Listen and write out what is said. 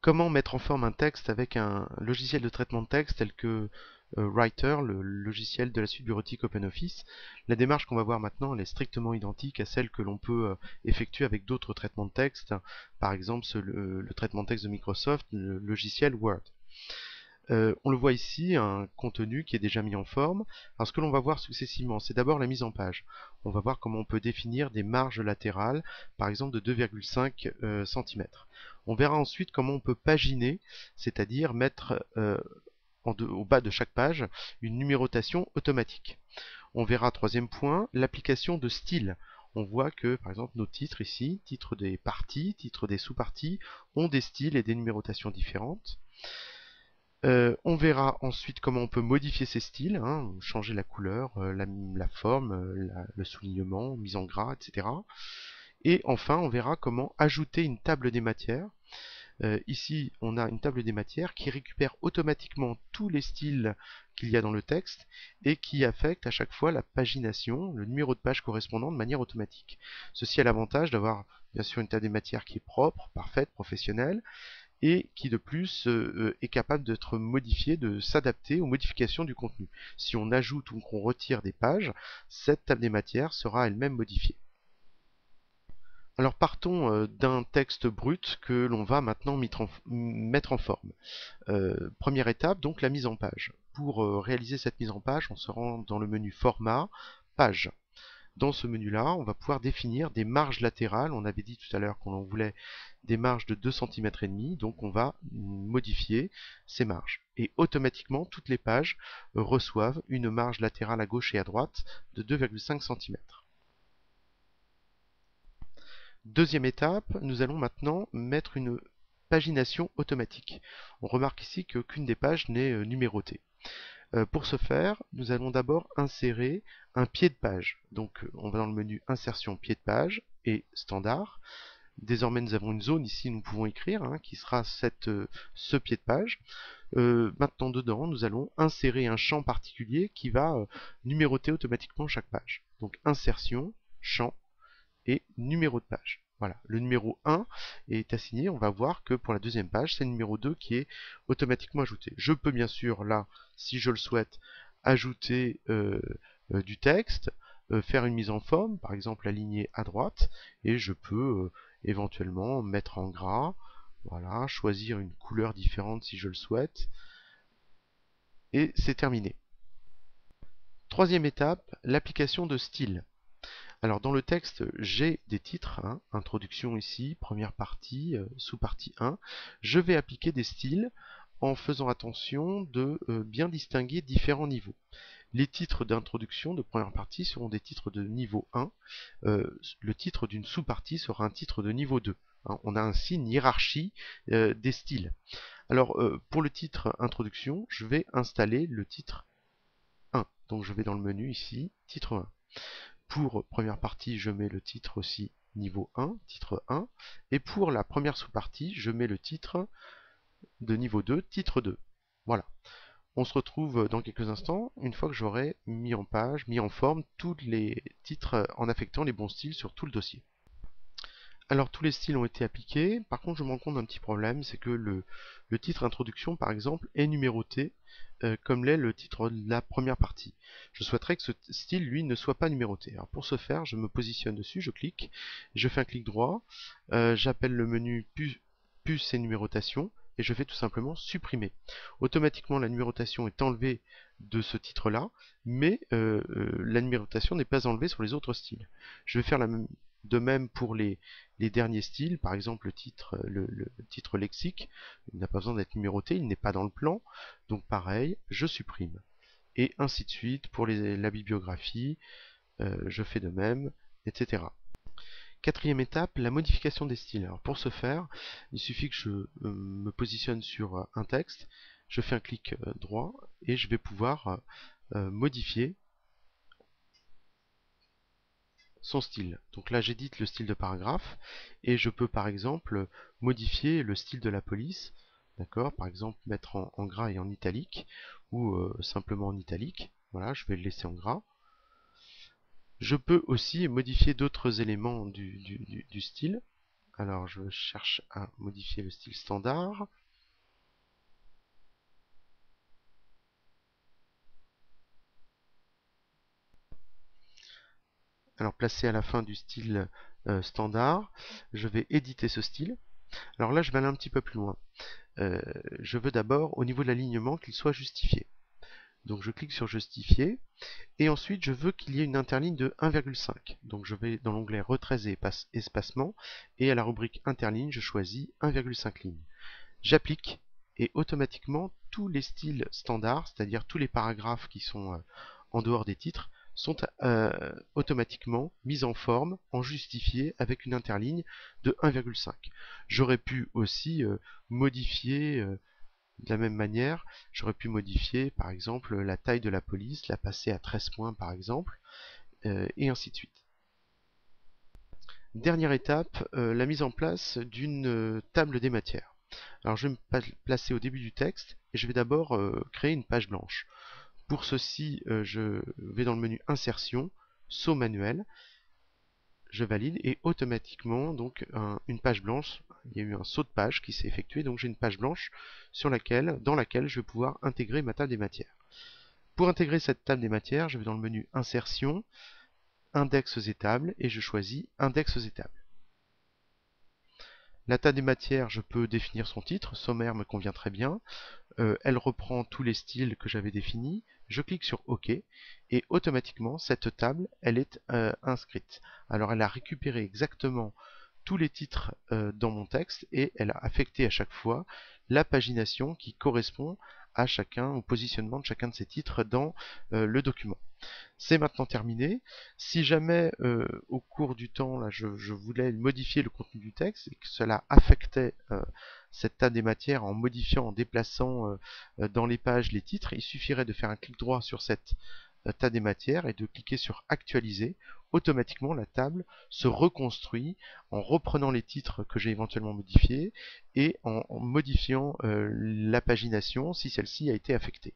Comment mettre en forme un texte avec un logiciel de traitement de texte tel que Writer, le logiciel de la suite bureautique OpenOffice. La démarche qu'on va voir maintenant, elle est strictement identique à celle que l'on peut effectuer avec d'autres traitements de texte, par exemple le traitement de texte de Microsoft, le logiciel Word. On le voit ici, un contenu qui est déjà mis en forme. Alors ce que l'on va voir successivement, c'est d'abord la mise en page. On va voir comment on peut définir des marges latérales, par exemple de 2,5 cm. On verra ensuite comment on peut paginer, c'est-à-dire mettre au bas de chaque page une numérotation automatique. On verra, troisième point, l'application de style. On voit que, par exemple, nos titres ici, titres des parties, titres des sous-parties, ont des styles et des numérotations différentes. On verra ensuite comment on peut modifier ces styles, hein, changer la couleur, la forme, le soulignement, mise en gras, etc. Et enfin, on verra comment ajouter une table des matières. Ici, on a une table des matières qui récupère automatiquement tous les styles qu'il y a dans le texte et qui affecte à chaque fois la pagination, le numéro de page correspondant de manière automatique. Ceci a l'avantage d'avoir bien sûr une table des matières qui est propre, parfaite, professionnelle, et qui de plus est capable d'être modifiée, de s'adapter aux modifications du contenu. Si on ajoute ou qu'on retire des pages, cette table des matières sera elle-même modifiée. Alors partons d'un texte brut que l'on va maintenant mettre en forme. Première étape, donc la mise en page. Pour réaliser cette mise en page, on se rend dans le menu Format, Page. Dans ce menu-là, on va pouvoir définir des marges latérales. On avait dit tout à l'heure qu'on voulait des marges de 2,5 cm, donc on va modifier ces marges. Et automatiquement, toutes les pages reçoivent une marge latérale à gauche et à droite de 2,5 cm. Deuxième étape, nous allons maintenant mettre une pagination automatique. On remarque ici qu'aucune des pages n'est numérotée. Pour ce faire, nous allons d'abord insérer un pied de page. Donc on va dans le menu Insertion pied de page et Standard. Désormais nous avons une zone ici, nous pouvons écrire, hein, qui sera ce pied de page. Maintenant dedans, nous allons insérer un champ particulier qui va numéroter automatiquement chaque page. Donc Insertion, champ et numéro de page. Voilà, le numéro 1 est assigné, on va voir que pour la deuxième page, c'est le numéro 2 qui est automatiquement ajouté. Je peux bien sûr, là, si je le souhaite, ajouter du texte, faire une mise en forme, par exemple aligner à droite, et je peux éventuellement mettre en gras, voilà, choisir une couleur différente si je le souhaite, et c'est terminé. Troisième étape, l'application de style. Alors dans le texte, j'ai des titres, hein, introduction ici, première partie, sous-partie 1. Je vais appliquer des styles en faisant attention de bien distinguer différents niveaux. Les titres d'introduction de première partie seront des titres de niveau 1. Le titre d'une sous-partie sera un titre de niveau 2. Hein, on a ainsi une hiérarchie des styles. Alors pour le titre introduction, je vais installer le titre 1. Donc je vais dans le menu ici, titre 1. Pour première partie, je mets le titre aussi niveau 1, titre 1. Et pour la première sous-partie, je mets le titre de niveau 2, titre 2. Voilà. On se retrouve dans quelques instants, une fois que j'aurai mis en page, mis en forme tous les titres en affectant les bons styles sur tout le dossier. Alors tous les styles ont été appliqués, par contre je me rends compte d'un petit problème, c'est que le titre introduction par exemple est numéroté comme l'est le titre de la première partie. Je souhaiterais que ce style lui ne soit pas numéroté. Alors pour ce faire, je me positionne dessus, je clique, je fais un clic droit, j'appelle le menu puce et numérotation et je fais tout simplement supprimer. Automatiquement la numérotation est enlevée de ce titre là, mais la numérotation n'est pas enlevée sur les autres styles. Je vais faire de même pour les derniers styles, par exemple le titre lexique, il n'a pas besoin d'être numéroté, il n'est pas dans le plan, donc pareil, je supprime. Et ainsi de suite pour la bibliographie, je fais de même, etc. Quatrième étape, la modification des styles. Alors pour ce faire, il suffit que je me positionne sur un texte, je fais un clic droit et je vais pouvoir modifier son style. Donc là j'édite le style de paragraphe et je peux par exemple modifier le style de la police, d'accord, par exemple mettre en gras et en italique ou simplement en italique. Voilà, je vais le laisser en gras. Je peux aussi modifier d'autres éléments du style. Alors je cherche à modifier le style standard. Alors placé à la fin du style standard, je vais éditer ce style. Alors là je vais aller un petit peu plus loin. Je veux d'abord au niveau de l'alignement qu'il soit justifié. Donc je clique sur justifier et ensuite je veux qu'il y ait une interligne de 1,5. Donc je vais dans l'onglet retrait et espacement et à la rubrique interligne je choisis 1,5 lignes. J'applique et automatiquement tous les styles standards, c'est-à-dire tous les paragraphes qui sont en dehors des titres, sont automatiquement mis en forme, en justifié avec une interligne de 1,5. J'aurais pu aussi modifier de la même manière, j'aurais pu modifier par exemple la taille de la police, la passer à 13 points par exemple, et ainsi de suite. Dernière étape, la mise en place d'une table des matières. Alors je vais me placer au début du texte et je vais d'abord créer une page blanche. Pour ceci, je vais dans le menu Insertion, Saut manuel, je valide et automatiquement donc une page blanche, il y a eu un saut de page qui s'est effectué, donc j'ai une page blanche dans laquelle je vais pouvoir intégrer ma table des matières. Pour intégrer cette table des matières, je vais dans le menu Insertion, Index et tables et je choisis Index et tables. La table des matières, je peux définir son titre, sommaire me convient très bien. Elle reprend tous les styles que j'avais définis. Je clique sur OK et automatiquement cette table elle est inscrite. Alors elle a récupéré exactement tous les titres dans mon texte et elle a affecté à chaque fois la pagination qui correspond à chacun, au positionnement de chacun de ces titres dans le document. C'est maintenant terminé. Si jamais au cours du temps là, je voulais modifier le contenu du texte et que cela affectait cette table des matières en modifiant, en déplaçant dans les pages les titres, il suffirait de faire un clic droit sur cette table des matières et de cliquer sur actualiser. Automatiquement la table se reconstruit en reprenant les titres que j'ai éventuellement modifiés et en modifiant la pagination si celle-ci a été affectée.